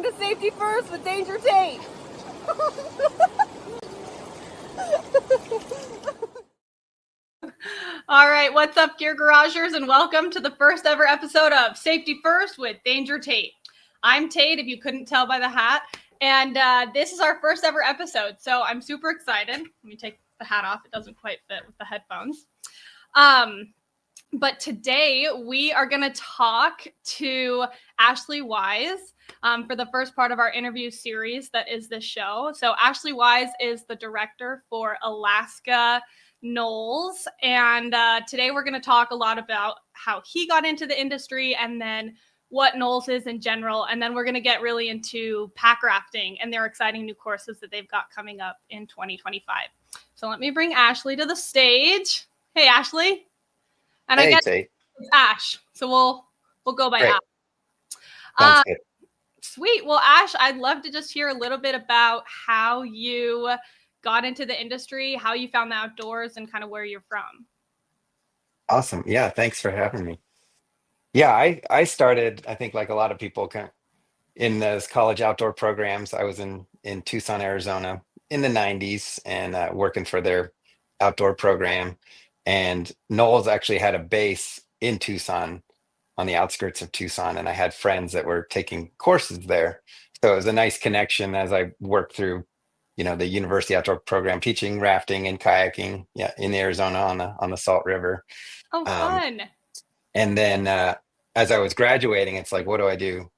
to Safety First with Danger Tate. All right, what's up, Gear Garagers, and welcome to the first ever episode of Safety First with Danger Tate. I'm Tate, if you couldn't tell by the hat, and this is our first ever episode, so I'm super excited. Let me take the hat off. It doesn't quite fit with the headphones. But today we are going to talk to Ashley Wise for the first part of our interview series that is this show. So Ashley Wise is the director for Alaska NOLS. And today we're going to talk a lot about how he got into the industry and then what NOLS is in general. And then we're going to get really into packrafting and their exciting new courses that they've got coming up in 2025. So let me bring Ashley to the stage. Hey, Ashley. And hey, I guess Tate. it's Ash, so we'll go by Great. Ash. Sounds good. Sweet. Well, Ash, I'd love to just hear a little bit about how you got into the industry, how you found the outdoors, and kind of where you're from. Awesome. Yeah, thanks for having me. Yeah, I started, I think like a lot of people in those college outdoor programs. I was in Tucson, Arizona in the 90s and working for their outdoor program. And NOLS actually had a base in Tucson, on the outskirts of Tucson, and I had friends that were taking courses there. So it was a nice connection as I worked through, the university outdoor program, teaching rafting and kayaking, in Arizona on the Salt River. Oh, fun. And then as I was graduating, it's like, what do I do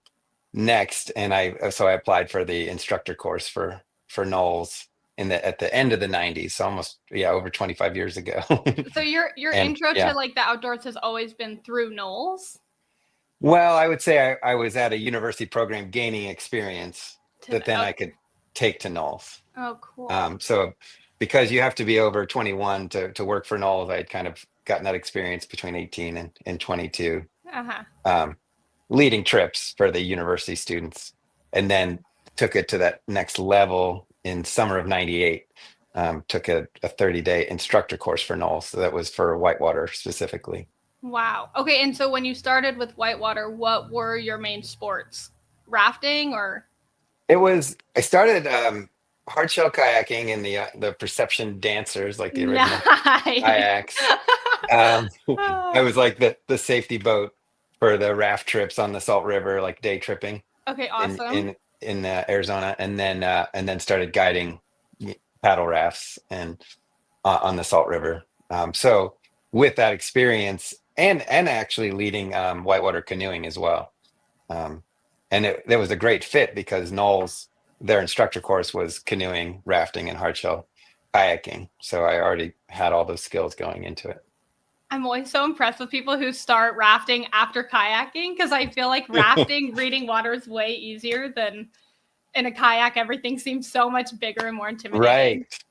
next? And I applied for the instructor course for NOLS at the end of the 90s, so almost over 25 years ago. So your intro to like the outdoors has always been through NOLS? Well, I would say I was at a university program gaining experience that then I could take to NOLS. Oh, cool. So because you have to be over 21 to work for NOLS, I had kind of gotten that experience between 18 and 22, leading trips for the university students, and then took it to that next level in summer of 98. Took a 30-day instructor course for NOLS. So that was for whitewater specifically. Wow. Okay. And so when you started with whitewater, what were your main sports? Rafting or? I started hardshell kayaking and the Perception Dancers, like the original kayaks. I was like the safety boat for the raft trips on the Salt River, like day tripping. Okay, awesome. In Arizona, and then started guiding paddle rafts and on the Salt River. So with that experience and actually leading whitewater canoeing as well. And it was a great fit because NOLS, their instructor course was canoeing, rafting, and hardshell kayaking. So I already had all those skills going into it. I'm always so impressed with people who start rafting after kayaking, because I feel like rafting, reading water is way easier than in a kayak. Everything seems so much bigger and more intimidating. Right.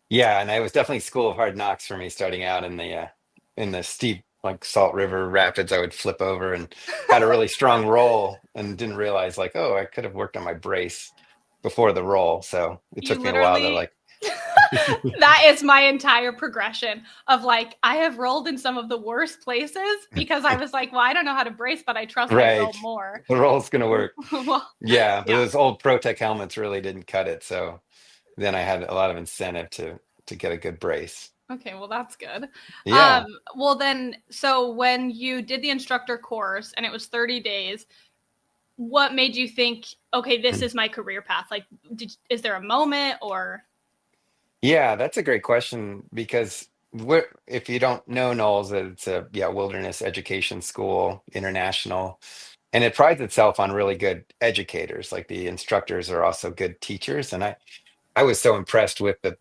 Yeah, and it was definitely school of hard knocks for me starting out in the steep like Salt River rapids. I would flip over and had a really strong roll and didn't realize like, oh, I could have worked on my brace before the roll. So it took me a while to like. That is my entire progression of like, I have rolled in some of the worst places because I was like, well, I don't know how to brace, but I trust I roll more. The roll's going to work. But those old ProTech helmets really didn't cut it. So then I had a lot of incentive to get a good brace. Okay, well, that's good. Yeah. Well, then, so when you did the instructor course and it was 30 days, what made you think, okay, this is my career path? Like, is there a moment or? Yeah, that's a great question, because if you don't know NOLS, it's a wilderness education school, international, and it prides itself on really good educators. Like the instructors are also good teachers, and I was so impressed with the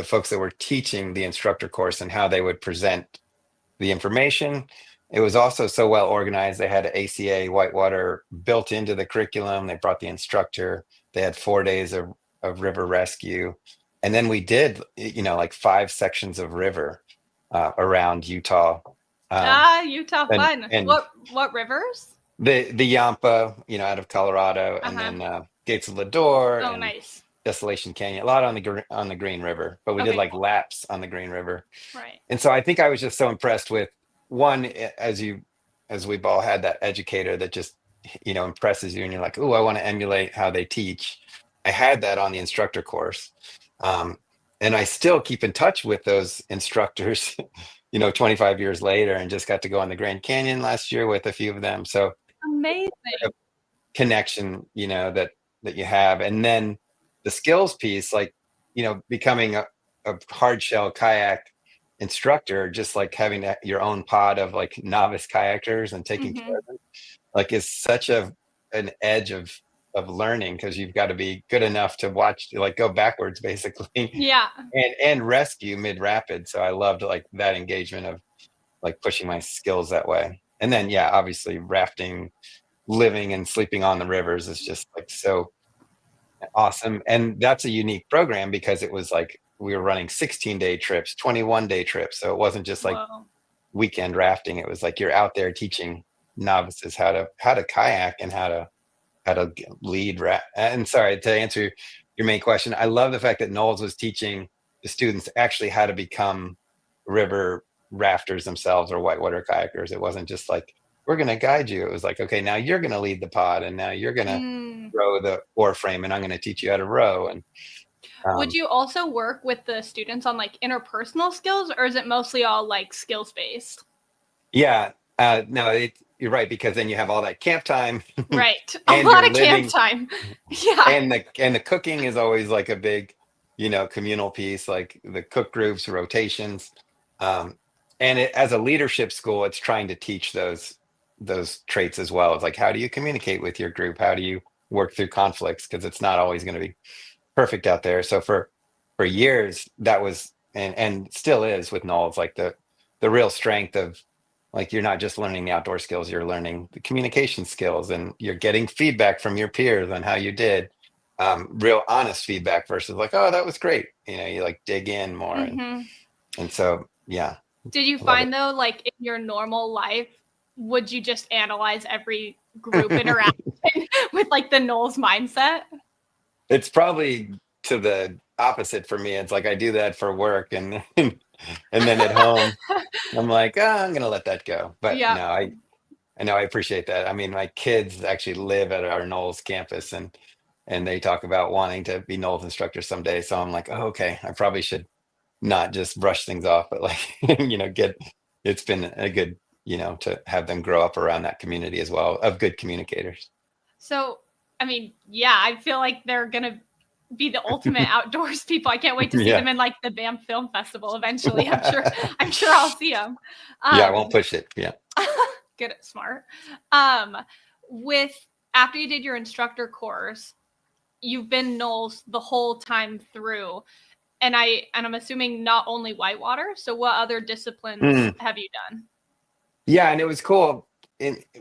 folks that were teaching the instructor course and how they would present the information. It was also so well organized. They had ACA whitewater built into the curriculum. They brought the instructor. They had 4 days of river rescue. And then we did, like 5 sections of river around Utah. Utah, fun. And what rivers? The Yampa, out of Colorado, and then Gates of Lador. Oh, and Nice. Desolation Canyon, a lot on the Green River, but we did like laps on the Green River. Right. And so I think I was just so impressed with one, as we've all had that educator that just impresses you and you're like, oh, I want to emulate how they teach. I had that on the instructor course. Um, and I still keep in touch with those instructors, 25 years later, and just got to go on the Grand Canyon last year with a few of them. So Amazing. connection, that you have. And then the skills piece, like, becoming a hard shell kayak instructor, just like having your own pod of like novice kayakers and taking care Hmm. of them, like, is such an edge of learning, because you've got to be good enough to watch, like, go backwards basically, Yeah. and rescue mid rapid. So I loved like that engagement of like pushing my skills that way. And then yeah, obviously rafting, living and sleeping on the rivers is just like so awesome. And that's a unique program because it was like we were running 16-day trips, 21-day trips. So it wasn't just like Whoa. weekend rafting. It was like you're out there teaching novices how to kayak and how to lead raft. And sorry, to answer your main question, I love the fact that NOLS was teaching the students actually how to become river rafters themselves or whitewater kayakers. It wasn't just like, we're going to guide you. It was like, okay, now you're going to lead the pod, and now you're going to Mm. row the oar frame, and I'm going to teach you how to row. And Would you also work with the students on like interpersonal skills, or is it mostly all like skills based? yeah, no, you're right, because then you have all that camp time, Right. A and lot you're of camp living, time. Yeah. and the cooking is always like a big, communal piece, like the cook groups, rotations. Um, and as a leadership school, it's trying to teach those traits as well. It's like, how do you communicate with your group? How do you work through conflicts? Because it's not always going to be perfect out there. So for years, that was, and still is with NOLS, like the real strength of, like, you're not just learning the outdoor skills, you're learning the communication skills, and you're getting feedback from your peers on how you did. Real honest feedback versus like, oh, that was great. You like dig in more, Hmm. and so yeah, Did you I love it. find though, like in your normal life, would you just analyze every group interaction with like the NOLS mindset? It's probably to the opposite for me. It's like I do that for work, and and then at home I'm like, I'm gonna let that go. But Yeah. no, I know, I appreciate that. I mean, my kids actually live at our Knowles campus, and they talk about wanting to be Knowles instructors someday. So I'm like, oh, okay, I probably should not just brush things off, but like, get, it's been a good, to have them grow up around that community as well of good communicators. So, I mean, yeah, I feel like they're gonna be the ultimate outdoors people. I can't wait to see Yeah. them in like the Banff Film Festival eventually. I'm sure I'll see them. Yeah, I won't push it. Yeah. Good, smart. Um, with after you did your instructor course, you've been NOLS the whole time through, and I'm assuming not only whitewater. So, what other disciplines Mm. have you done? Yeah, and it was cool.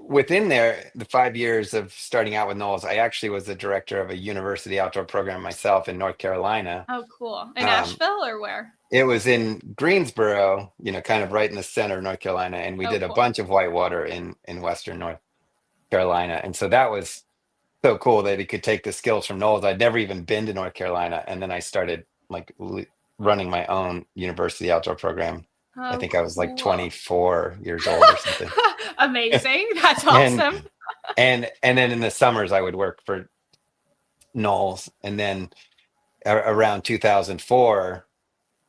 Within there, the 5 years of starting out with Knowles, I actually was the director of a university outdoor program myself in North Carolina. Oh, cool. In Um, Asheville or where? it was in Greensboro, kind of right in the center of North Carolina, and we Oh, did a cool. bunch of whitewater in Western North Carolina. And so that was so cool that it could take the skills from Knowles. I'd never even been to North Carolina, and then I started like running my own university outdoor program. I Oh, think I was like cool. 24 years old or something. Amazing. That's and awesome. and then in the summers I would work for Knowles. And then around 2004,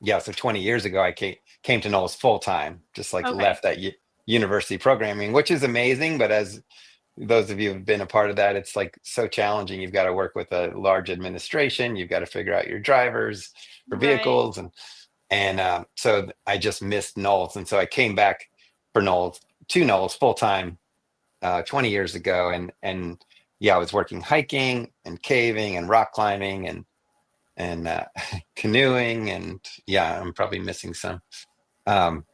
yeah, so 20 years ago, I came to Knowles full time, just like Okay. left that university programming, which is amazing. But as those of you who've been a part of that, it's like so challenging. You've got to work with a large administration. You've got to figure out your drivers for Right. vehicles, and so I just missed Knowles, and so I came back for Knowles to Knowles full time 20 years ago, and yeah, I was working hiking and caving and rock climbing and canoeing, and yeah, I'm probably missing some, um,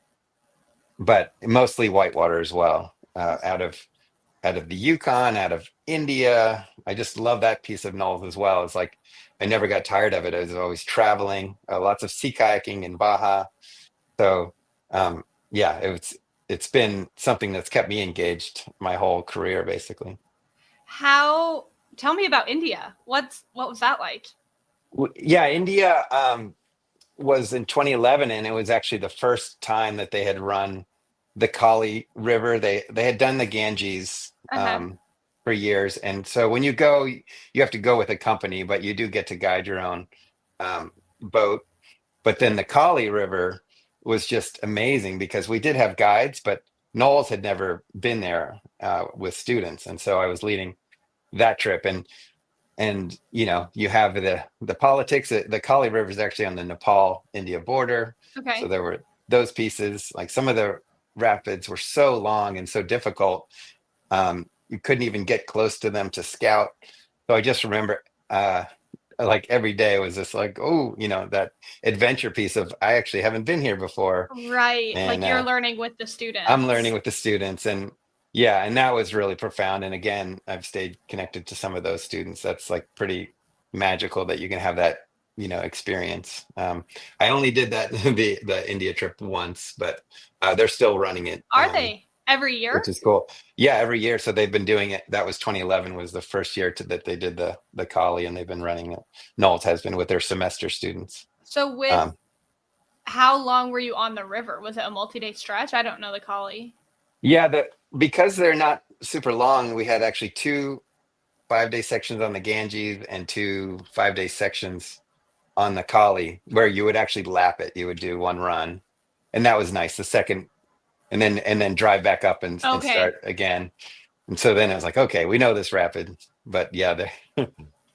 but mostly whitewater as well, out of the Yukon, out of India. I just love that piece of Knowles as well. It's like I never got tired of it. I was always traveling, lots of sea kayaking in Baja. So yeah, it's been something that's kept me engaged my whole career, basically. Tell me about India. What was that like? Yeah, India was in 2011, and it was actually the first time that they had run the Kali River. They had done the Ganges, Uh-huh. for years. And so when you go, you have to go with a company, but you do get to guide your own boat. But then the Kali River was just amazing because we did have guides, but NOLS had never been there with students. And so I was leading that trip. And you have the politics. The Kali River is actually on the Nepal India border. So Okay. there were those pieces. Like some of the rapids were so long and so difficult, you couldn't even get close to them to scout. So I just remember like every day was just like, oh, that adventure piece of I actually haven't been here before. Right. And Like you're learning with the I'm learning students. with the students. And yeah, and that was really profound. And again, I've stayed connected to some of those students. That's like pretty magical that you can have that, experience. I only did that the India trip once, but they're still running it. Are they every Which year? is cool. Yeah, every year. So they've been doing it. That was 2011 was the first year that they did the Kali, and they've been running it. Knowles has been with their semester students. So with Um, how long were you on the river? Was it a multi-day stretch? I don't know the Kali. yeah, because they're not super long, we had actually 2 5-day sections on the Ganges and 2 5-day sections on the Kali, where you would actually lap it. You would do one run, and that was nice. The second, and then drive back up and Okay. start again. And so then I was like, okay, we know this rapid, but yeah, I'm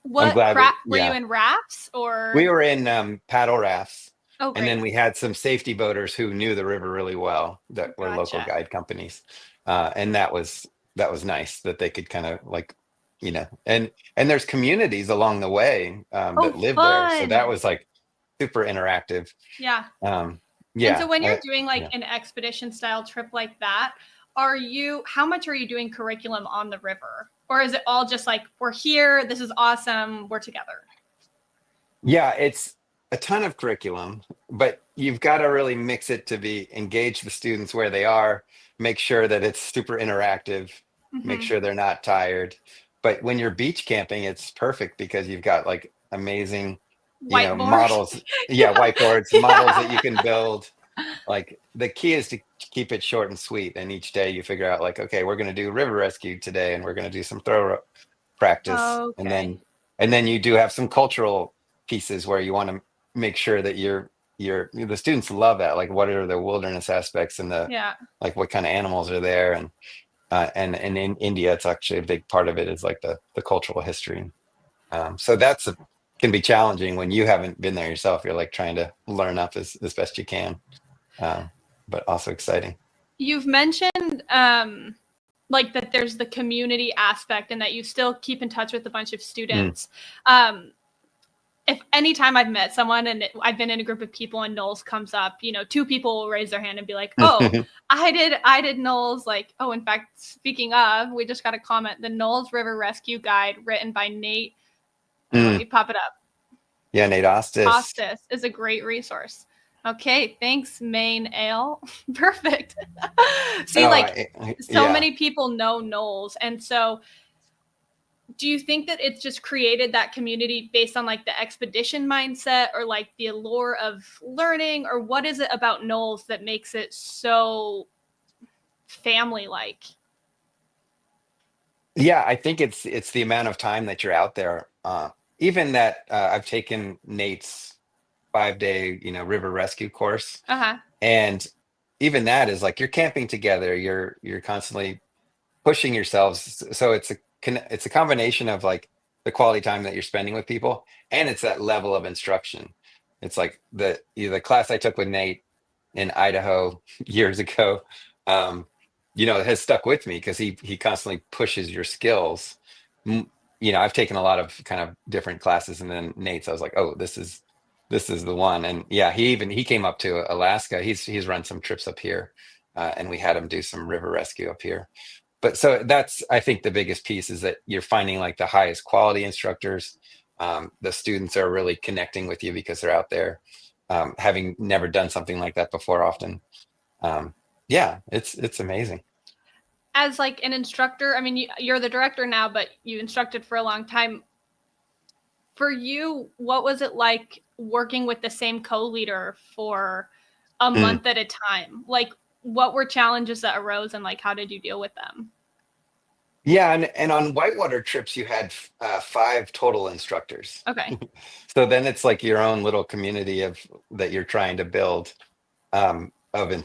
What glad were you yeah. in rafts We or were in paddle rafts, oh and then great. we had some safety boaters who knew the river really well that were local Gotcha. guide companies, and that was nice that they could kind of like, and there's communities along the way Oh that live there, so that fun. was like super interactive. Yeah. Um, And so yeah, when you're doing like yeah. an expedition style trip like that, how much are you doing curriculum on the river? Or is it all just like, we're here, this is awesome, we're together? Yeah, it's a ton of curriculum, but you've got to really mix it to be engage the students where they are, make sure that it's super interactive, make Hmm. sure they're not tired. But when you're beach camping, it's perfect because you've got like amazing, Whiteboard. models, yeah, whiteboards, models that you can build. Like the key is to keep it short and sweet. And each day you figure out like, okay, we're going to do river rescue today, and we're going to do some throw practice, and Okay. then you do have some cultural pieces where you want to make sure that the students love that. Like, what are the wilderness aspects and the Yeah. like, what kind of animals are there, and in India, it's actually a big part of it is like the cultural history. So can be challenging when you haven't been there yourself. You're like trying to learn up as best you can, um, but also exciting. You've mentioned like that there's the community aspect and that you still keep in touch with a bunch of Mm. students. If anytime I've met someone and I've been in a group of people and NOLS comes up, 2 people will raise their hand and be like, "Oh, I did NOLS." Like, oh, in fact, speaking of, we just got a comment. The NOLS River Rescue Guide, written by Nate. Let Mm. me pop it up. Yeah, Nate Ostis. Hostis is a great resource. Okay, thanks, Maine Ale. Perfect. See, Oh, like so yeah. many people know NOLS, and so do you think that it's just created that community based on like the expedition mindset or like the allure of learning, or what is it about NOLS that makes it so family like? Yeah, I think it's the amount of time that you're out there. Even that I've taken Nate's 5-day, river rescue course, Uh-huh. and even that is like you're camping together. You're constantly pushing yourselves. So it's a combination of like the quality time that you're spending with people, and it's that level of instruction. It's like the class I took with Nate in Idaho years ago, um, has stuck with me because he constantly pushes your skills. I've taken a lot of kind of different classes, and then Nate's, I was like, oh, this is the one. And yeah, he came up to Alaska. He's run some trips up here, and we had him do some river rescue up here. But so that's, I think, the biggest piece is that you're finding like the highest quality instructors. The students are really connecting with you because they're out there, having never done something like that before often. Yeah, it's amazing. As like an instructor, I mean, you're the director now, but you instructed for a long time. For you, what was it like working with the same co-leader for a Mm. month at a time? Like, what were challenges that arose and like how did you deal with them? Yeah, and on whitewater trips, you had 5 total instructors. Okay. So then it's like your own little community of that you're trying to build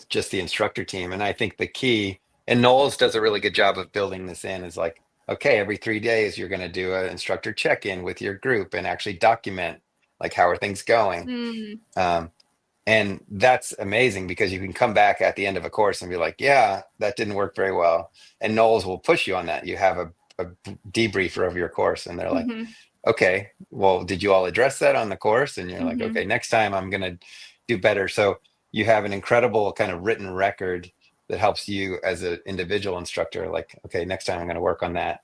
just the instructor team. And I think the key, and Knowles does a really good job of building this in, is like, okay, every 3 days you're going to do an instructor check-in with your group and actually document like how are things going. Mm, Um, and that's amazing because you can come back at the end of a course and be like, yeah, that didn't work very well. And Knowles will push you on that. You have a debriefer of your course, and they're like, hmm okay, well, did you all address that on the course? And you're like, hmm okay, next time I'm going to do better. So you have an incredible kind of written record that helps you as an individual instructor. Like, okay, next time I'm going to work on that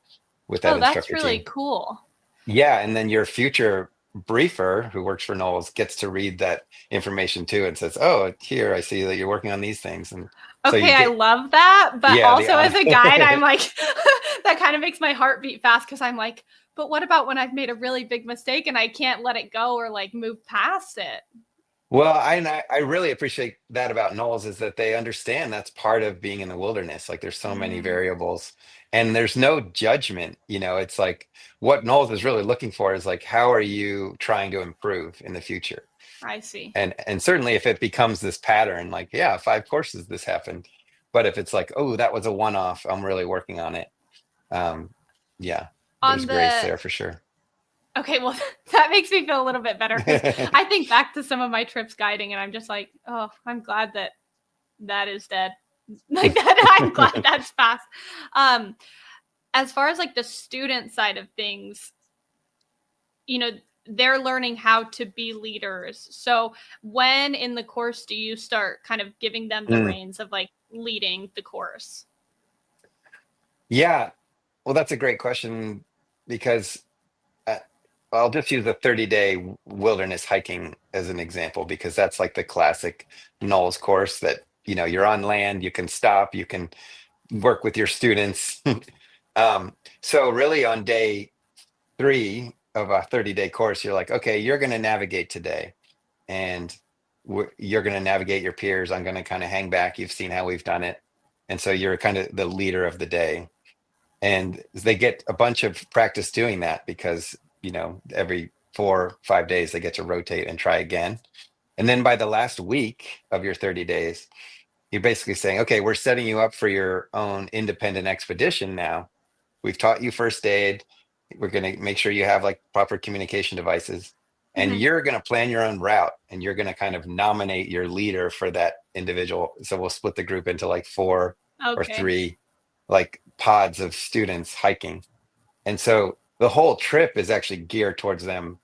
with that Oh, that's instructor really team. cool. Yeah. And then your future briefer who works for Knowles gets to read that information too and says, oh, here, I see that you're working on these things. And so you Okay, I get, love that. But yeah, also as a guide, I'm the like, that kind of makes my heart beat fast because I'm like, but what about when I've made a really big mistake and I can't let it go or like move past it? Well, I really appreciate that about Knowles is that they understand that's part of being in the wilderness. Like there's so many Mm, variables and there's no judgment. It's like what Knowles is really looking for is like, how are you trying to improve in the future? I see. And certainly if it becomes this pattern, like, yeah, 5 courses this happened. But if it's like, oh, that was a one-off, I'm really working on it. Um, yeah, there's On grace the there for sure. Okay, well, that makes me feel a little bit better because I think back to some of my trips guiding and I'm just like, oh, I'm glad that that is dead. Like that, I'm glad that's past. Um, as far as like the student side of things, you know, they're learning how to be leaders. So when in the course do you start kind of giving them the Mm, reins of like leading the course? yeah, well, that's a great question because uh, I'll just use a 30-day wilderness hiking as an example because that's like the classic Knowles course that, you're on land, you can stop, you can work with your students. So really on day 3 of a 30-day course, you're like, okay, you're going to navigate today and you're going to navigate your peers. I'm going to kind of hang back. You've seen how we've done it. And so you're kind of the leader of the day. And they get a bunch of practice doing that because every 4 or 5 days they get to rotate and try again. And then by the last week of your 30 days you're basically saying, okay, we're setting you up for your own independent expedition now. We've taught you first aid. We're going to make sure you have like proper communication devices, and Mhm. you're going to plan your own route, and you're going to kind of nominate your leader for that individual. So we'll split the group into like 4 or 3 like pods of students hiking. And so the whole trip is actually geared towards them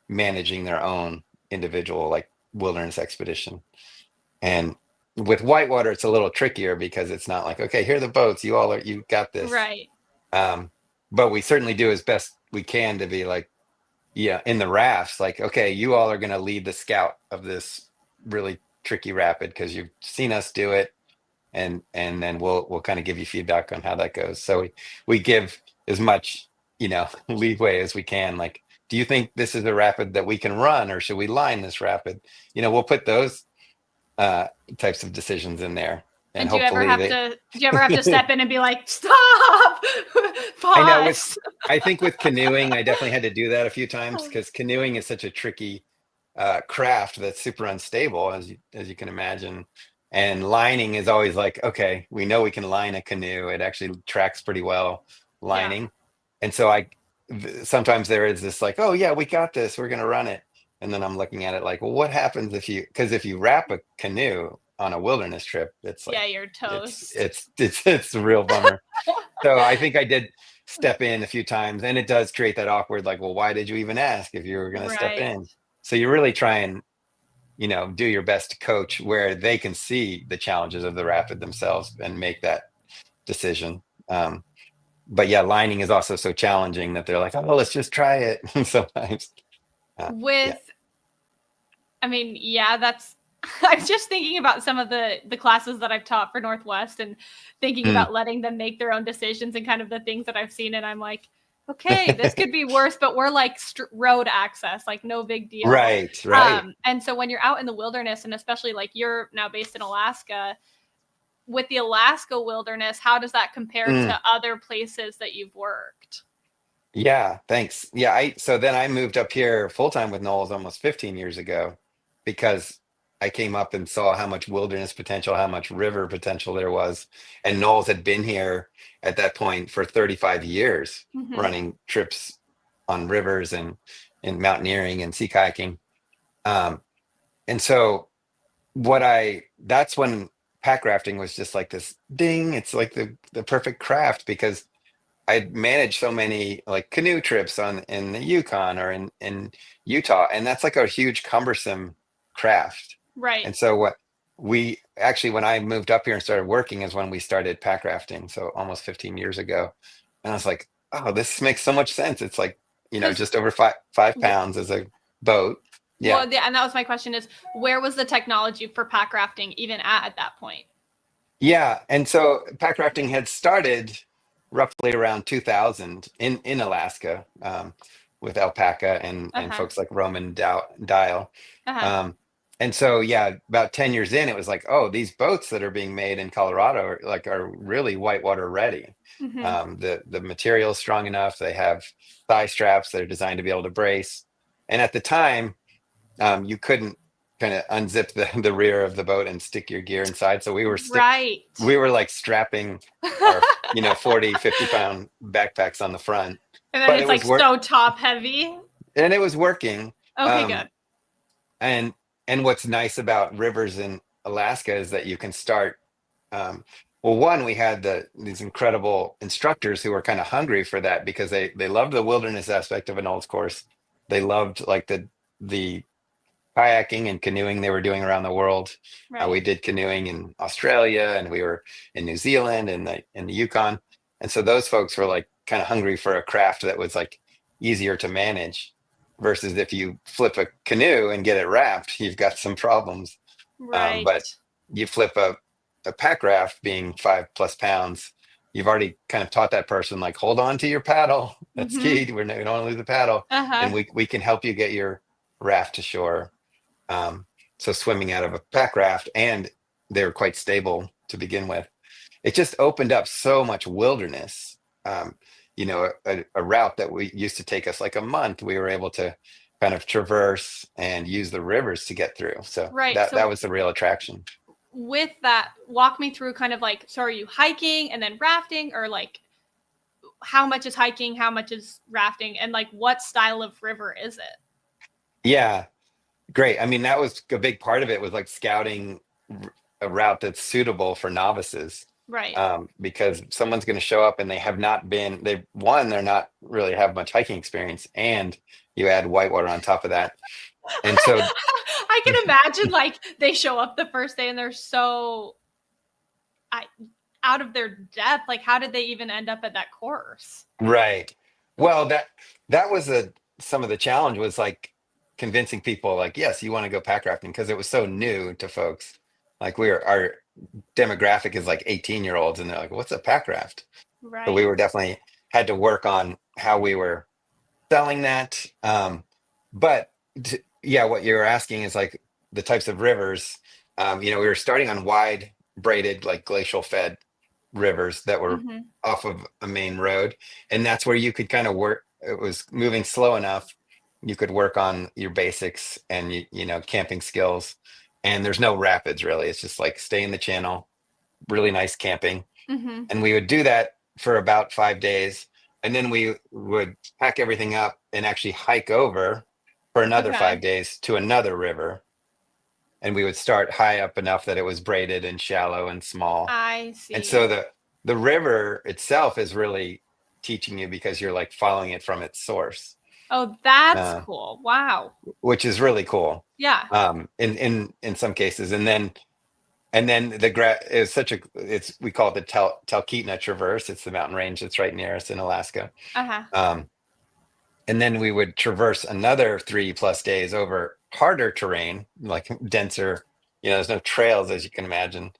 managing their own individual like wilderness expedition. And with whitewater, it's a little trickier because it's not like, okay, here are the boats. You got this. Right. Um, but we certainly do as best we can to be like, yeah, in the rafts, like, okay, you all are going to lead the scout of this really tricky rapid because you've seen us do it. And then we'll kind of give you feedback on how that goes. So we give as much, leeway as we can. Like, do you think this is a rapid that we can run, or should we line this rapid? We'll put those uh types of decisions in there, and And do you ever hopefully have they to do you ever have to step in and be like, stop, I know pause? I think with canoeing I definitely had to do that a few times because canoeing is such a tricky craft that's super unstable as you can imagine, and lining is always like, okay, we know we can line a canoe, it actually tracks pretty well Yeah. lining. And so sometimes there is this like, oh yeah, we got this, we're going to run it. And then I'm looking at it like, well, what happens because if you wrap a canoe on a wilderness trip, it's Yeah, like you're it's toast. it's it's a real bummer. So I think I did step in a few times, and it does create that awkward like, well, why did you even ask if you were going to step Right. in? So you really try and do your best to coach where they can see the challenges of the rapid themselves and make that decision. But yeah, lining is also so challenging that they're like, oh, let's just try it. Sometimes. Yeah. With I mean, yeah, that's I'm just thinking about some of the classes that I've taught for Northwest and thinking Mm. about letting them make their own decisions and kind of the things that I've seen, and I'm like, okay, this could be worse, but we're like road access, like no big deal. Right. And so when you're out in the wilderness, and especially like you're now based in Alaska, with the Alaska wilderness, how does that compare Mm. to other places that you've worked? Yeah, thanks. Yeah, so then I moved up here full time with NOLS almost 15 years ago because I came up and saw how much wilderness potential, how much river potential there was. And NOLS had been here at that point for 35 years, Mm-hmm. running trips on rivers and mountaineering and sea kayaking. Um, and so that's when pack rafting was just like this ding. It's like the perfect craft because I'd managed so many like canoe trips in the Yukon or in Utah, and that's like a huge cumbersome craft. Right. And so what we actually, when I moved up here and started working, is when we started pack rafting. So almost 15 years ago, and I was like, oh, this makes so much sense. It's like, Because just over 5 pounds as a boat. Yeah. well, yeah, and that was my question: is where was the technology for pack rafting even at that point? Yeah, and so pack rafting had started roughly around 2000 in Alaska, with Alpaca and Uh-huh. folks like Roman Dial. Uh-huh. And so yeah, about 10 years in, it was like, oh, these boats that are being made in Colorado are really whitewater ready. Mm-hmm. The material is strong enough. They have thigh straps that are designed to be able to brace. And at the time, you couldn't kind of unzip the rear of the boat and stick your gear inside. So Right. we were like strapping our 40, 50 pound backpacks on the front, And then but it's like so top heavy. and it was working. Okay, Um, good. and what's nice about rivers in Alaska is that you can start. Well, one, we had these incredible instructors who were kind of hungry for that because they loved the wilderness aspect of an old course. They loved like the kayaking and canoeing they were doing around the world. Right. We did canoeing in Australia, and we were in New Zealand and in the Yukon. And so those folks were like kind of hungry for a craft that was like easier to manage versus if you flip a canoe and get it wrapped, you've got some problems. Right. But you flip a pack raft being 5+ pounds, you've already kind of taught that person like, hold on to your paddle. That's Mm-hmm. key. We don't want to lose the paddle. Uh-huh. And we can help you get your raft to shore. So swimming out of a pack raft, and they were quite stable to begin with. It just opened up so much wilderness. A route that we used to take us like a month, we were able to kind of traverse and use the rivers to get through. So Right. that So was the real attraction. with that, walk me through kind of like, so are you hiking and then rafting, or like how much is hiking, how much is rafting, and like what style of river is it? Yeah, great. I mean, that was a big part of it, was like scouting a route that's suitable for novices. Right. Because someone's going to show up and they're not really have much hiking experience, and you add whitewater on top of that. And so I can imagine like they show up the first day and they're so out of their depth. Like, how did they even end up at that course? right. Well, that was some of the challenge, was like convincing people like, yes, you want to go pack rafting, because it was so new to folks. Like our demographic is like 18-year-olds, and they're like, what's a pack raft? Right. So we were definitely had to work on how we were selling that. But yeah, what you're asking is like the types of rivers. We were starting on wide braided, like glacial fed rivers that were Mm-hmm. off of a main road. And that's where you could kind of work. It was moving slow enough. You could work on your basics and, camping skills. And there's no rapids really. It's just like stay in the channel, really nice camping. Mm-hmm. And we would do that for about 5 days. And then we would pack everything up and actually hike over for another Okay. 5 days to another river. And we would start high up enough that it was braided and shallow and small. I see. And so the river itself is really teaching you, because you're like following it from its source. Oh, that's cool. Wow. Which is really cool. Yeah. In some cases. And then we call it the Talkeetna Traverse. It's the mountain range that's right near us in Alaska. Uh-huh. And then we would traverse another 3+ days over harder terrain, like denser, there's no trails, as you can imagine,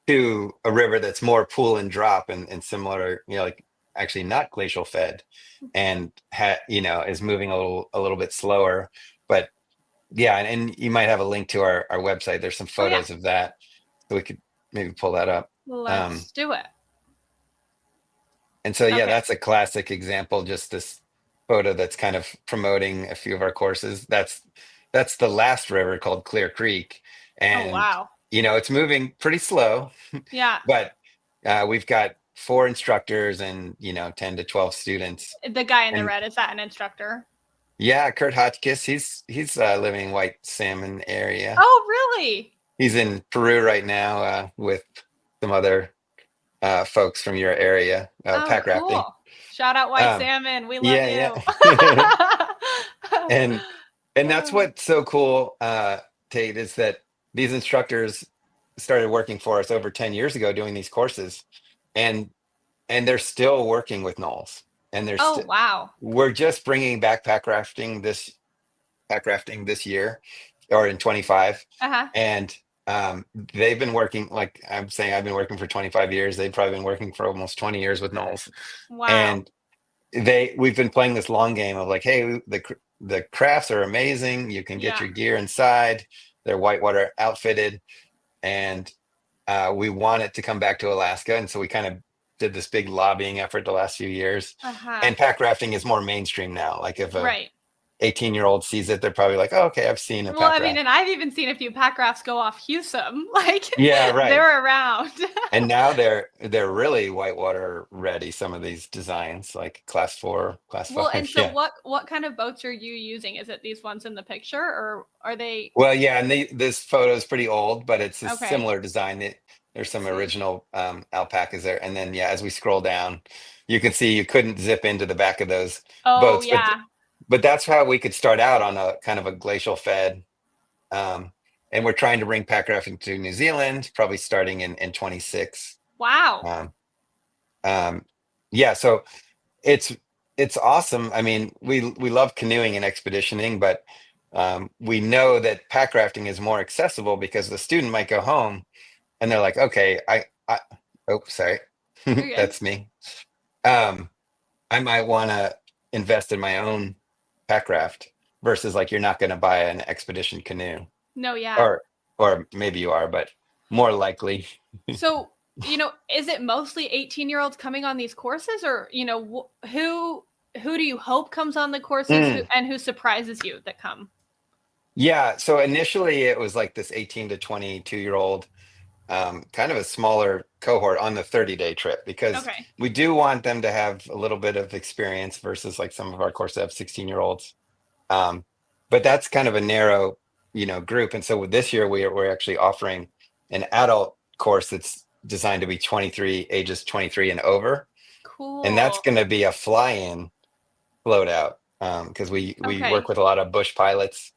to a river that's more pool and drop and similar, like actually not glacial fed, and is moving a little bit slower. But yeah, and you might have a link to our website. There's some photos of that. So we could maybe pull that up. Let's do it. And so, yeah, Okay. that's a classic example. Just this photo that's kind of promoting a few of our courses. That's the last river called Clear Creek, Oh, and wow. it's moving pretty slow, Yeah. but we've got 4 instructors and 10 to 12 students. The guy in the And red, is that an instructor? yeah, Kurt Hotchkiss, he's living in White Salmon area. Oh, really? He's in Peru right now with some other folks from your area, Oh, pack rafting. cool. Shout out White Um, Salmon. We love yeah, you. yeah. and that's what's so cool, Tate, is that these instructors started working for us over 10 years ago doing these courses, and they're still working with NOLS, and Oh, wow. we're just bringing back pack rafting this year, or in 25. Uh-huh. And they've been working, like I'm saying, I've been working for 25 years. They've probably been working for almost 20 years with NOLS. Wow. And we've been playing this long game of like, hey, the crafts are amazing. You can get Yeah. your gear inside. They're whitewater outfitted, and we want it to come back to Alaska. And so we kind of did this big lobbying effort the last few years. Uh-huh. And pack rafting is more mainstream now. Like if a Right. 18-year-old sees it, they're probably like, oh, okay, I've seen a Well, pack I mean, raft. and I've even seen a few pack rafts go off Hewsome. Like, Yeah, right. they're around. And now they're really whitewater ready. Some of these designs, like class 4, class 5. Well, and so Yeah. what kind of boats are you using? Is it these ones in the picture, or are they? Well, yeah, and this photo is pretty old, but it's a Okay. similar design. There's some See. original alpacas there, and then as we scroll down, you can see you couldn't zip into the back of those Oh, boats, yeah. but that's how we could start out on a kind of a glacial fed. And we're trying to bring pack rafting to New Zealand, probably starting in 26. Wow. Yeah, so it's awesome. I mean, we love canoeing and expeditioning, but we know that pack rafting is more accessible because the student might go home and they're like, okay, oh, sorry, You're good. that's me. I might want to invest in my own pack raft versus like you're not going to buy an expedition canoe, No, yeah. or maybe you are, but more likely. So, is it mostly 18-year-olds coming on these courses, or, who do you hope comes on the courses and who surprises you that come? Yeah, so initially it was like this 18 to 22-year-old, kind of a smaller cohort on the 30-day trip, because Okay. we do want them to have a little bit of experience versus like some of our courses have 16-year-olds. But that's kind of a narrow, group. And so this year we're actually offering an adult course that's designed to be ages 23 and over. Cool. And that's going to be a fly-in float out, because we Okay. work with a lot of bush pilots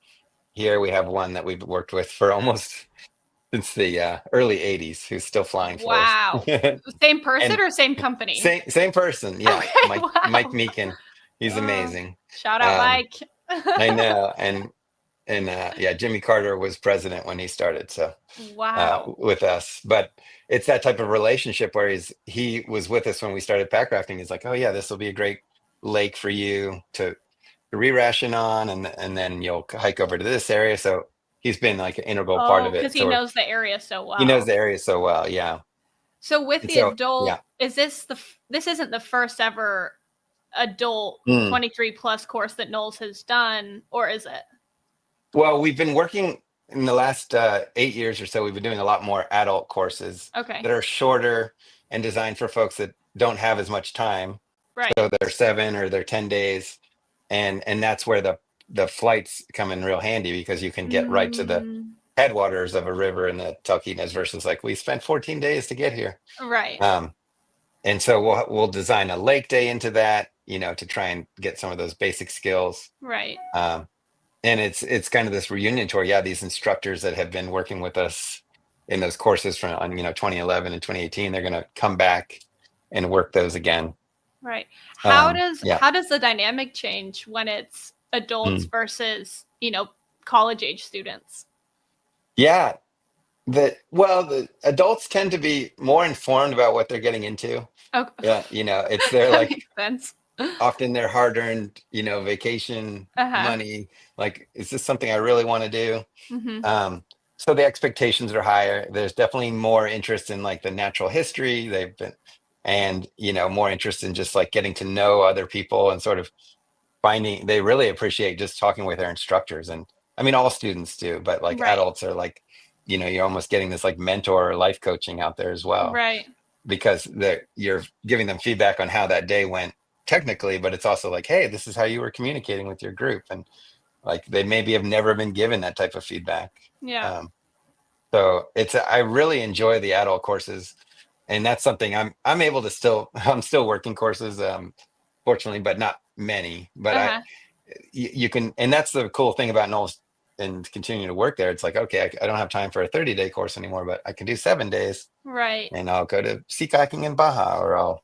here. We have one that we've worked with for almost since the early 80s who's still flying for Wow. us. Same person And or same company? Same person. Yeah. Okay, wow. Mike Meekin. He's Oh, amazing. Shout out, Mike. I know. And yeah, Jimmy Carter was president when he started. So Wow. with us, but it's that type of relationship where he was with us when we started pack rafting. He's like, oh yeah, this will be a great lake for you to re-ration on, and then you'll hike over to this area. So he's been like an integral part of it. Because he knows the area so well. He knows the area so well. Yeah. So with And the so, adult, yeah. is this isn't the first ever adult 23 plus course that NOLS has done, or is it? Well, we've been working in the last 8 years or so. We've been doing a lot more adult courses that are shorter and designed for folks that don't have as much time. Right. So they're 7 or they're 10 days, and that's where the flights come in real handy, because you can get right to the headwaters of a river in the Talkeetnas versus like we spent 14 days to get here. Right. And so we'll design a lake day into that, to try and get some of those basic skills. Right. And it's kind of this reunion tour. Yeah, these instructors that have been working with us in those courses from 2011 and 2018, they're going to come back and work those again. Right. How does the dynamic change when it's adults versus college age students? Yeah, the adults tend to be more informed about what they're getting into. Okay. Yeah, it's their That like makes sense. often their hard-earned vacation money. Like, is this something I really want to do? so the expectations are higher. There's definitely more interest in like the natural history. They've been, and more interest in just like getting to know other people and sort of finding. They really appreciate just talking with their instructors, and I mean all students do, but like Right. adults are like, you're almost getting this like mentor or life coaching out there as well, Right. because you're giving them feedback on how that day went technically, but it's also like, hey, this is how you were communicating with your group, and like they maybe have never been given that type of feedback. Yeah. So I really enjoy the adult courses, and that's something I'm able to still I'm still working courses, fortunately, but not many. But Uh-huh. you can, and that's the cool thing about NOLS and continuing to work there. It's like, okay, I don't have time for a 30-day course anymore, but I can do 7 days, Right. and I'll go to sea kayaking in Baja, or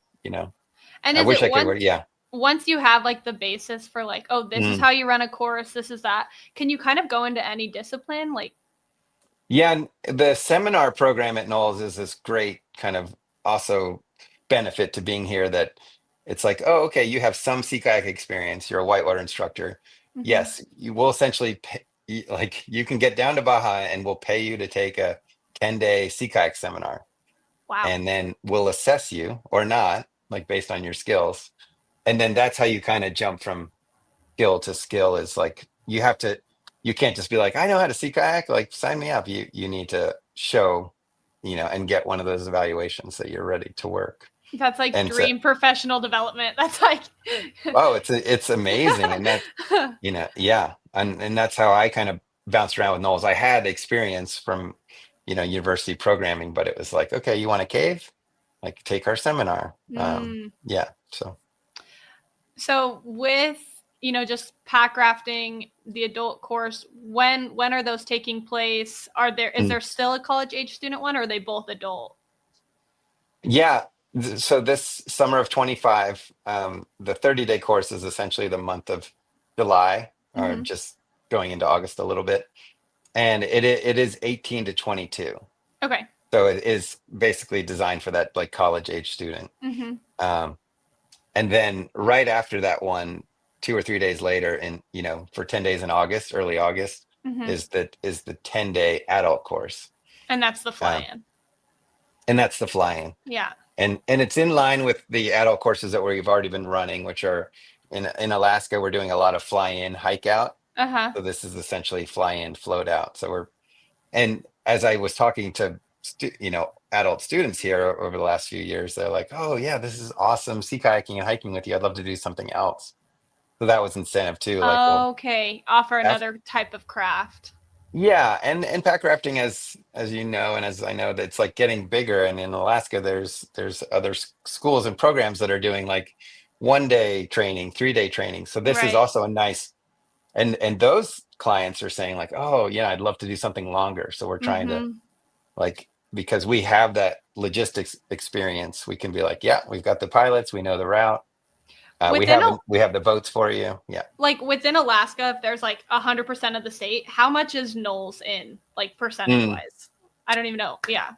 And I is wish it I could work. Yeah. once you have like the basis for like, oh, this is Mm. how you run a course, this is that, can you kind of go into any discipline? Like, Yeah, and the seminar program at Knowles is this great kind of also benefit to being here, that it's like, oh, okay, you have some sea kayak experience. You're a whitewater instructor. mhm. Yes, you will essentially pay, like you can get down to Baja and we'll pay you to take a 10-day sea kayak seminar, Wow. and then we'll assess you or not, like based on your skills. And then that's how you kind of jump from skill to skill, is like you can't just be like, I know how to sea kayak, like sign me up. You need to show, and get one of those evaluations that you're ready to work. That's like And so, dream professional development. That's like, oh, it's amazing. And that, yeah. And that's how I kind of bounced around with Knowles. I had experience from, university programming, but it was like, okay, you want a cave? Like take our seminar. mm. Yeah. So So with, just pack rafting, the adult course, when are those taking place? Is mm, there still a college age student one, or are they both adult? yeah. So this summer of 25, the 30-day course is essentially the month of July, or Hmm. just going into August a little bit. And it is 18 to 22. Okay. So it is basically designed for that like college age student. Hmm. Um, and then right after that one, 2 or 3 days later, in for 10 days in August, early August, Hmm. is the 10-day adult course. And that's the Um, fly-in. and that's the fly-in. Yeah. And it's in line with the adult courses that we've already been running, which are in Alaska. We're doing a lot of fly-in, hike out. Uh-huh. So this is essentially fly-in, float out. And as I was talking to adult students here over the last few years, they're like, oh yeah, this is awesome, sea kayaking and hiking with you. I'd love to do something else. So that was incentive too. Like, well, Okay. Offer af- another type of craft. yeah, and pack rafting, as you know, and as I know, that it's like getting bigger. And in Alaska, there's other schools and programs that are doing like 1-day training, 3-day training. So this is Right. also a nice, and those clients are saying like, oh yeah, I'd love to do something longer. So we're trying to, Hmm. like, because we have that logistics experience, we can be like, yeah, we've got the pilots, we know the route, Within a we have the boats for you. Yeah. like within Alaska, if there's like 100% of the state, how much is NOLS in, like percentage Mm, wise? I don't even know. Yeah.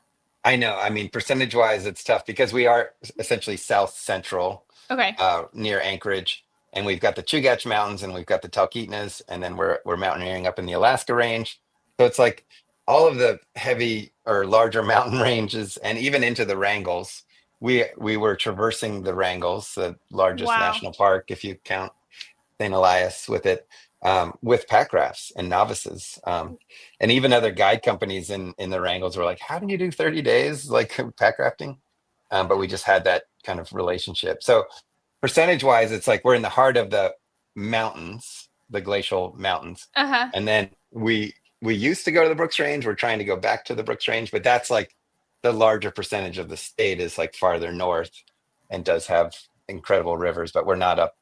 I know. I mean, percentage wise, it's tough because we are essentially south central, Okay. near Anchorage, and we've got the Chugach Mountains and we've got the Talkeetnas, and then we're mountaineering up in the Alaska range. So it's like all of the heavy or larger mountain ranges, and even into the Wrangles. We were traversing the Wrangles, the largest Wow. national park, if you count St. Elias with it, with pack rafts and novices. And even other guide companies in the Wrangles were like, how do you do 30 days like pack rafting? But we just had that kind of relationship. So percentage wise, it's like we're in the heart of the mountains, the glacial mountains. Uh-huh. And then we used to go to the Brooks Range. We're trying to go back to the Brooks Range, but that's like the larger percentage of the state is like farther north and does have incredible rivers, but we're not up.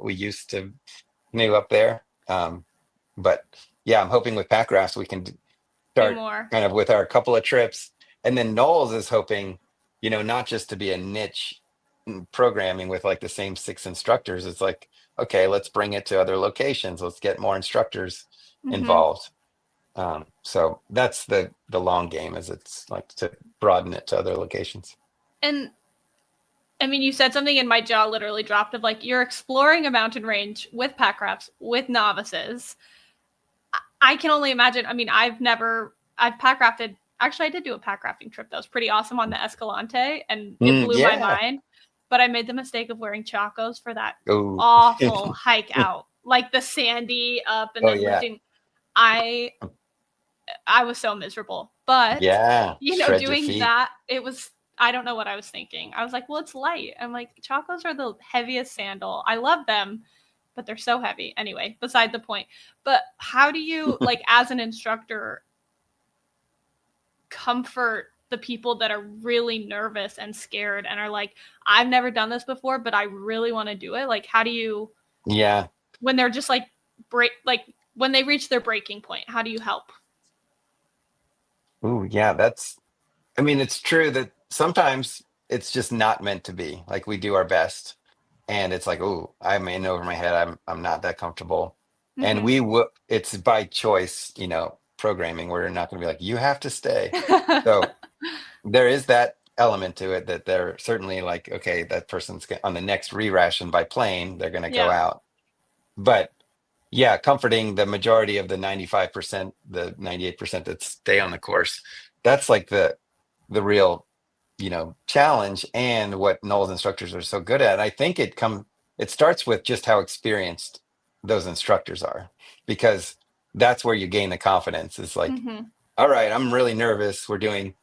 We used to canoe up there. But yeah, I'm hoping with pack rafts we can Do start more. kind of with our couple of trips. And then Knowles is hoping, not just to be a niche programming with like the same 6 instructors. It's like, okay, let's bring it to other locations. Let's get more instructors Hmm. involved. So that's the long game, is it's like to broaden it to other locations. And I mean, you said something and my jaw literally dropped of like, you're exploring a mountain range with pack rafts, with novices. I can only imagine. I mean, I've never I've pack rafted. Actually, I did do a pack rafting trip that was pretty awesome on the Escalante, and it blew my Yeah. mind. But I made the mistake of wearing chacos for that Oh. awful hike out, like the sandy up and Oh then yeah. lifting. I was so miserable. But Yeah. Shred your doing feet. that, it was. I don't know what I was thinking. I was like, well, it's light. I'm like, chacos are the heaviest sandal. I love them, but they're so heavy. Anyway, beside the point. But how do you, like, as an instructor, comfort the people that are really nervous and scared and are like, I've never done this before, but I really want to do it? Like, how do you, Yeah. when they're just like when they reach their breaking point, how do you help? Ooh, yeah. I mean, it's true that sometimes it's just not meant to be. Like we do our best, and it's like, oh, I'm in over my head. I'm not that comfortable, and Mm-hmm. it's by choice, programming. We're not going to be like, you have to stay. So there is that element to it that they're certainly like, okay, that person's on the next re-ration by plane, they're going to go Yeah. out. But yeah, comforting the majority of the 95%, the 98% that stay on the course. That's like the real, challenge, and what NOLS instructors are so good at. I think it starts with just how experienced those instructors are, because that's where you gain the confidence. It's like, Mm-hmm. all right, I'm really nervous. We're doing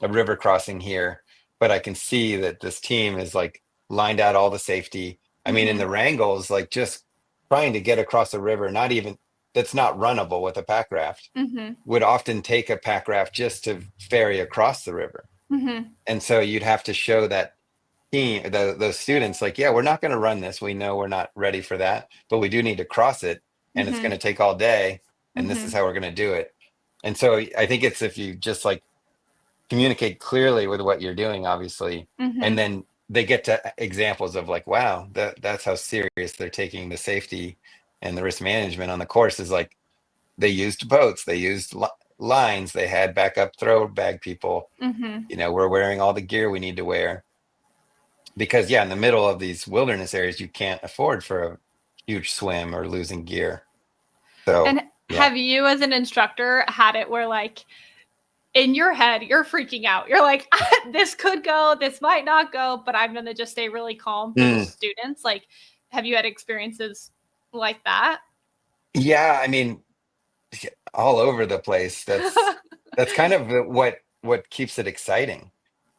a river crossing here, but I can see that this team is like lined out all the safety. I mean, in Mm-hmm. the Wrangles, like just trying to get across a river, not even that's not runnable with a pack raft, Mm-hmm. would often take a pack raft just to ferry across the river. Mm-hmm. And so you'd have to show that team, those students, like, yeah, we're not going to run this. We know we're not ready for that, but we do need to cross it, and it's Mm-hmm. going to take all day. And this Mm-hmm. is how we're going to do it. And so I think it's if you just like communicate clearly with what you're doing, obviously, and Mm-hmm. then they get to examples of like, wow, that's how serious they're taking the safety and the risk management on the course. Is like they used boats, they used lines, they had backup throw bag people. Mm-hmm. We're wearing all the gear we need to wear, because yeah, in the middle of these wilderness areas, you can't afford for a huge swim or losing gear. So And yeah. have you, as an instructor, had it where, like, in your head, you're freaking out? You're like, this could go, this might not go, but I'm going to just stay really calm for the Mm, students. Like, have you had experiences like that? yeah, I mean, all over the place. That's kind of what keeps it exciting.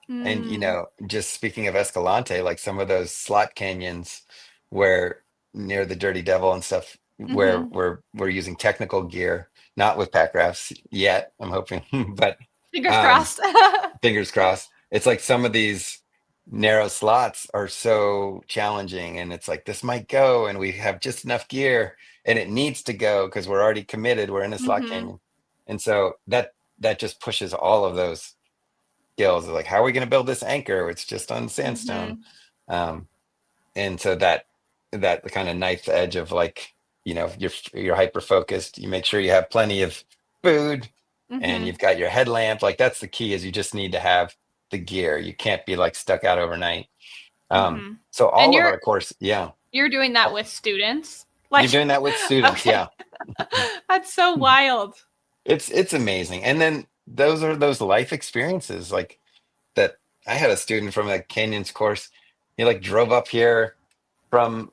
And Mm. just speaking of Escalante, like some of those slot canyons where near the Dirty Devil and stuff, where Mm-hmm. we're using technical gear, not with pack rafts yet, I'm hoping, but Fingers um crossed. fingers crossed. It's like some of these narrow slots are so challenging, and it's like this might go, and we have just enough gear, and it needs to go because we're already committed. We're in a slot Mm-hmm. canyon, and so that just pushes all of those skills. Like, how are we going to build this anchor? It's just on sandstone. Mm-hmm. Um, and so that kind of knife edge of like, you're hyper focused. You make sure you have plenty of food, and Mm-hmm. you've got your headlamp. Like that's the key, is you just need to have the gear. You can't be like stuck out overnight. Mm-hmm. So And all of our course, yeah. you're doing that Oh, with students? you're Like, doing that with students, okay. yeah. That's so wild. It's amazing. And then those are those life experiences like that. I had a student from a canyons course. He like drove up here from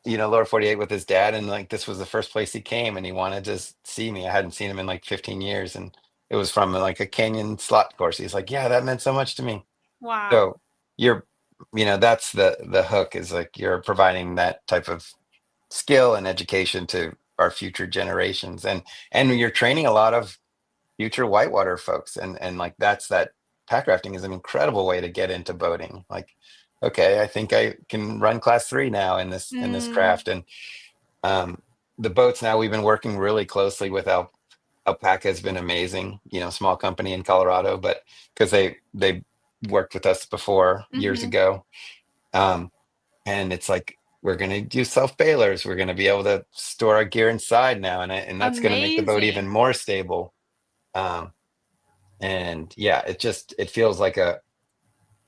lower 48 with his dad, and like this was the first place he came, and he wanted to see me. I hadn't seen him in like 15 years, and it was from like a canyon slot course. He's like, yeah, that meant so much to me. Wow. So you're that's the hook, is like you're providing that type of skill and education to our future generations, and you're training a lot of future whitewater folks, and like that pack rafting is an incredible way to get into boating. Like, okay, I think I can run class 3 now in this Mm. craft. And the boats, now we've been working really closely with Alpaca. Has been amazing, small company in Colorado, but because they worked with us before years Mm-hmm. ago. And it's like, we're going to do self bailers. We're going to be able to store our gear inside now, and that's going to make the boat even Amazing. more stable. um, and yeah, it feels like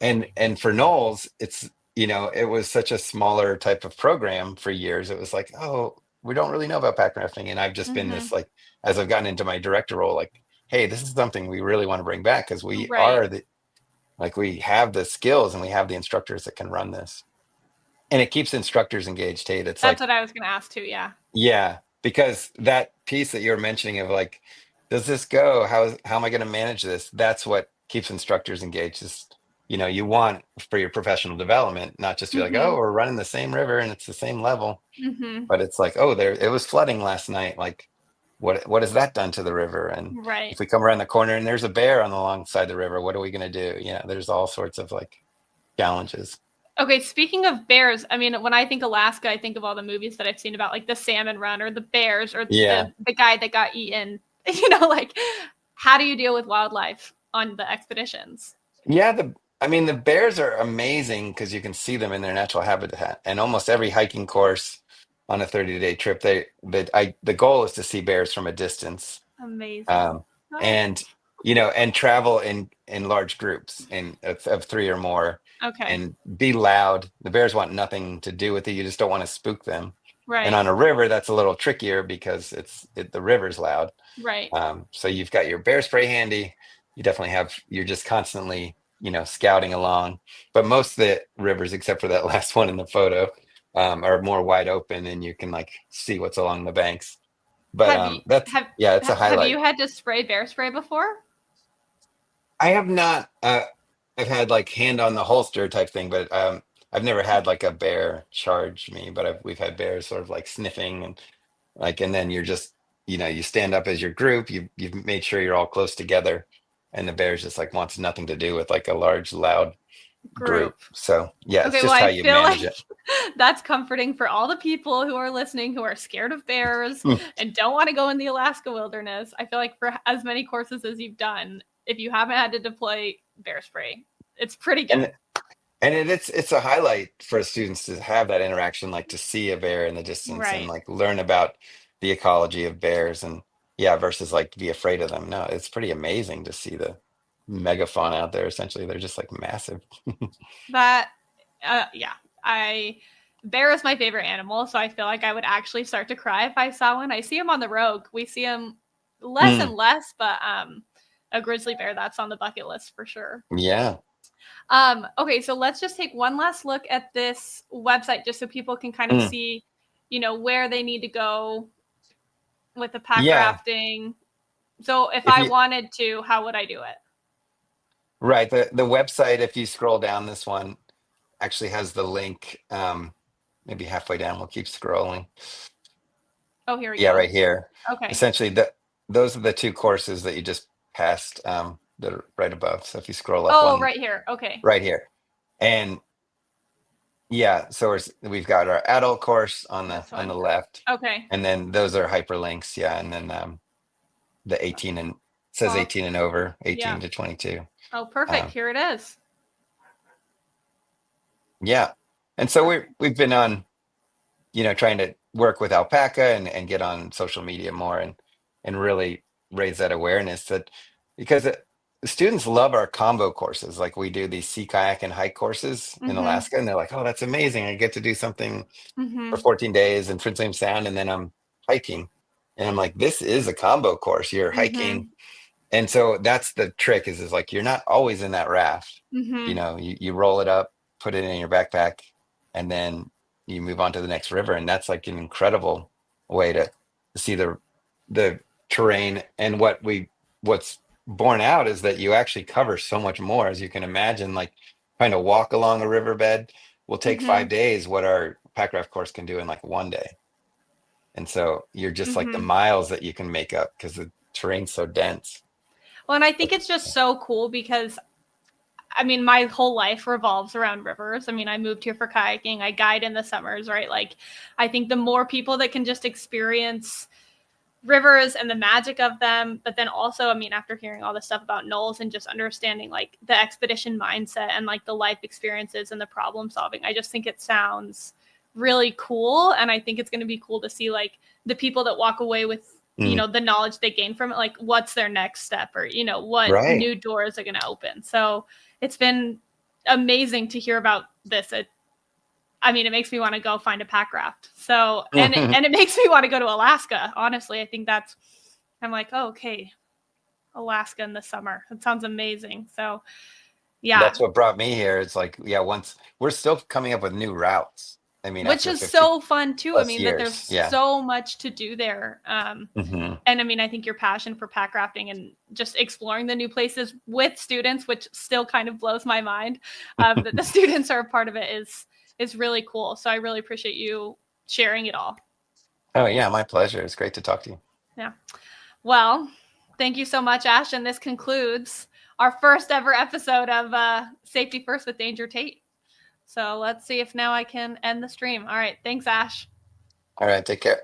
and for NOLS, it was such a smaller type of program for years. It was like, oh, we don't really know about pack rafting. And I've just been Mm-hmm. this, like, as I've gotten into my director role, like, hey, this is something we really want to bring back because we Right. are we have the skills and we have the instructors that can run this. And it keeps instructors engaged, Tate. It's That's like, what I was going to ask too. Yeah. yeah, because that piece that you were mentioning of like, does this go? How am I going to manage this? That's what keeps instructors engaged. Is you want for your professional development, not just to be like, oh, Mm-hmm. we're running the same river and it's the same level, Mm-hmm. but it's like, oh, there it was flooding last night. Like, what has that done to the river? And Right. if we come around the corner and there's a bear on the long side of the river, what are we going to do? There's all sorts of like challenges. Okay, speaking of bears, I mean, when I think Alaska, I think of all the movies that I've seen about like the salmon run or the bears or Yeah. the guy that got eaten. Like how do you deal with wildlife on the expeditions? Yeah, I mean the bears are amazing because you can see them in their natural habitat. And almost every hiking course on a 30-day trip, the goal is to see bears from a distance. Amazing. Um, Oh, and and travel in large groups of three or more okay. and be loud. The bears want nothing to do with it. You just don't want to spook them. And Right. on a river, that's a little trickier because the river's loud. Right. So you've got your bear spray handy. You're just constantly, scouting along. But most of the rivers, except for that last one in the photo, are more wide open and you can like see what's along the banks. But Have you yeah, it's a have highlight. you had to spray bear spray before? I have not, I've had like hand on the holster type thing, but I've never had like a bear charge me, but we've had bears sort of like sniffing and like, and then you're just, you stand up as your group, you've made sure you're all close together, and the bears just like wants nothing to do with like a large, loud Group. group. So yeah, it's Okay, well, just how I you feel manage like it. that's comforting for all the people who are listening who are scared of bears Hmm. and don't want to go in the Alaska wilderness. I feel like for as many courses as you've done, if you haven't had to deploy bear spray, it's pretty And good. it's a highlight for students to have that interaction, like to see a bear in the distance and Right. like learn about the ecology of bears and yeah, versus like be afraid of them. No, it's pretty amazing to see the megafauna out there. Essentially, they're just like massive. That, yeah, I bear is my favorite animal, so I feel like I would actually start to cry if I saw one. I see them on the road. We see them less and Mm, less, but a grizzly bear that's on the bucket list for sure. yeah. Okay, so let's just take one last look at this website just so people can kind of Mm, see, where they need to go with the pack yeah. rafting. So if If I you wanted to, how would I do it? right, the website, if you scroll down, this one actually has the link. Maybe halfway down, we'll keep scrolling. Oh, here we Yeah, go. right here. Okay. Essentially, those are the two courses that you just passed, that are right above. So if you scroll up Oh, one right here. Okay. right here, and yeah, so we've got our adult course on the This on the one. left, Okay. and then those are hyperlinks. Yeah, and then the 18 and says Well, 18 and over, yeah. 18 to 22. Oh, perfect. Um, Here it is. yeah, and so Perfect. we've been on, trying to work with alpaca and get on social media more and really raise that awareness that because students love our combo courses. Like we do these sea kayak and hike courses in Mm-hmm. Alaska, and they're like, oh, that's amazing. I get to do something for Mm-hmm. 14 days in Prince William Sound, and then I'm hiking. And I'm like, this is a combo course. You're hiking. Mm-hmm. And so that's the trick is like you're not always in that raft. Mm-hmm. You roll it up, put it in your backpack, and then you move on to the next river. And that's like an incredible way to see the terrain. And what's borne out is that you actually cover so much more as you can imagine, like trying to walk along a riverbed will take Mm-hmm. 5 days, what our packraft course can do in like one day. And so you're just like the Mm-hmm. miles that you can make up because the terrain's so dense. Well, and I think it's just so cool because I mean, my whole life revolves around rivers. I mean, I moved here for kayaking. I guide in the summers, right? Like, I think the more people that can just experience rivers and the magic of them, but then also, I mean, after hearing all this stuff about NOLS and just understanding like the expedition mindset and like the life experiences and the problem solving, I just think it sounds really cool. And I think it's going to be cool to see like the people that walk away with Mm, the knowledge they gain from it, like what's their next step or what right. new doors are going to open. So it's been amazing to hear about this. I mean, it makes me want to go find a pack raft. So, and it makes me want to go to Alaska. Honestly, I think I'm like, oh, okay, Alaska in the summer. That sounds amazing. So yeah, That's what brought me here. It's like, yeah, once we're still coming up with new routes. I mean, which after is 50 so fun too. I plus mean, that there's years. Yeah. so much to do there. Hmm. And I mean, I think your passion for pack rafting and just exploring the new places with students, which still kind of blows my mind, that the students are a part of it is really cool. So I really appreciate you sharing it all. Oh, yeah, my pleasure. It's great to talk to you. Yeah. Well, thank you so much, Ash. And this concludes our first ever episode of Safety First with Danger Tate. So let's see if now I can end the stream. All right. Thanks, Ash. All right, take care.